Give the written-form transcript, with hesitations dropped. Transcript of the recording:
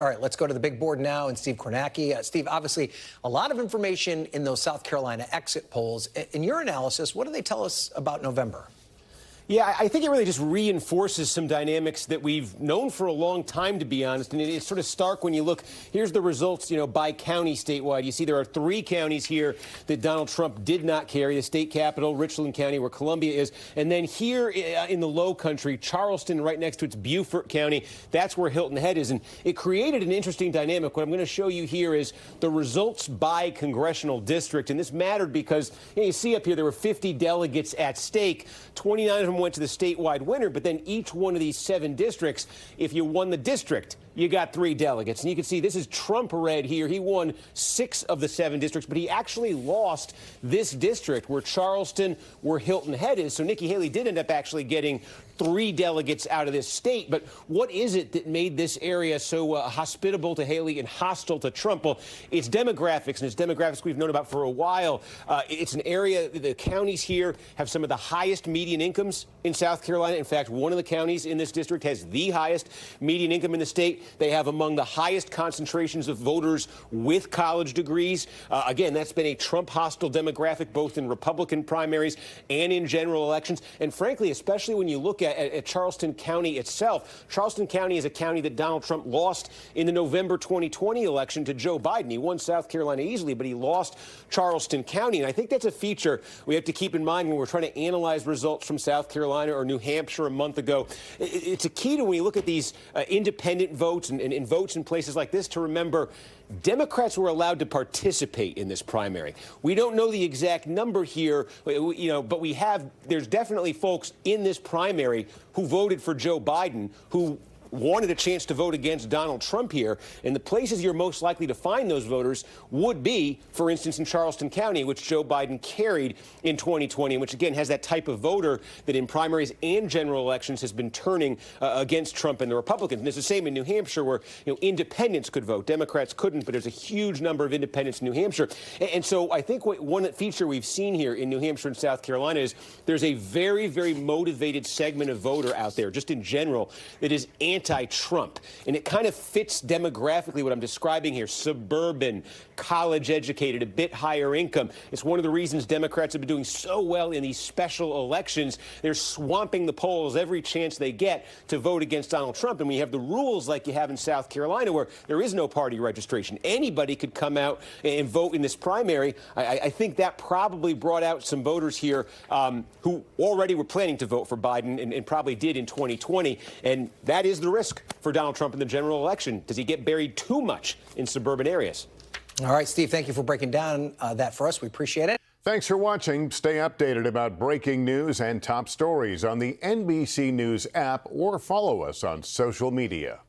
All right, let's go to the big board now and Steve Kornacki. Steve, obviously, a lot of information in those South Carolina exit polls. In your analysis, what do they tell us about November? Yeah, I think it really just reinforces some dynamics that we've known for a long time, to be honest. And it's sort of stark when you look. Here's the results, by county statewide. You see there are 3 counties here that Donald Trump did not carry: the state capital, Richland County, where Columbia is. And then here in the Low Country, Charleston, right next to it's Beaufort County. That's where Hilton Head is. And it created an interesting dynamic. What I'm going to show you here is the results by congressional district. And this mattered because you see up here there were 50 delegates at stake. 29 of them went to the statewide winner, but then each one of these 7 districts, if you won the district, you got 3 delegates. And you can see this is Trump red here. He won 6 of the 7 districts, but he actually lost this district where Charleston, where Hilton Head is. So Nikki Haley did end up actually getting 3 delegates out of this state. But what is it that made this area so hospitable to Haley and hostile to Trump? Well, it's demographics, and it's demographics we've known about for a while. It's an area, the counties here have some of the highest median incomes in South Carolina. In fact, one of the counties in this district has the highest median income in the state. They have among the highest concentrations of voters with college degrees. Again, that's been a Trump-hostile demographic, both in Republican primaries and in general elections. And frankly, especially when you look at Charleston County itself, Charleston County is a county that Donald Trump lost in the November 2020 election to Joe Biden. He won South Carolina easily, but he lost Charleston County. And I think that's a feature we have to keep in mind when we're trying to analyze results from South Carolina or New Hampshire a month ago. It's a key to, when you look at these independent votes and votes in places like this, to remember Democrats were allowed to participate in this primary. We don't know the exact number here, but there's definitely folks in this primary who voted for Joe Biden who wanted a chance to vote against Donald Trump here. And the places you're most likely to find those voters would be, for instance, in Charleston County, which Joe Biden carried in 2020, and which, again, has that type of voter that in primaries and general elections has been turning against Trump and the Republicans. And it's the same in New Hampshire, where independents could vote. Democrats couldn't, but there's a huge number of independents in New Hampshire. And so I think one feature we've seen here in New Hampshire and South Carolina is there's a very, very motivated segment of voter out there, just in general, that is anti-Trump. And it kind of fits demographically what I'm describing here: suburban, college-educated, a bit higher income. It's one of the reasons Democrats have been doing so well in these special elections. They're swamping the polls every chance they get to vote against Donald Trump. And we have the rules like you have in South Carolina, where there is no party registration. Anybody could come out and vote in this primary. I think that probably brought out some voters here who already were planning to vote for Biden and probably did in 2020. And that is the risk for Donald Trump in the general election. Does he get buried too much in suburban areas? All right, Steve, thank you for breaking down that for us. We appreciate it. Thanks for watching. Stay updated about breaking news and top stories on the NBC News app, or follow us on social media.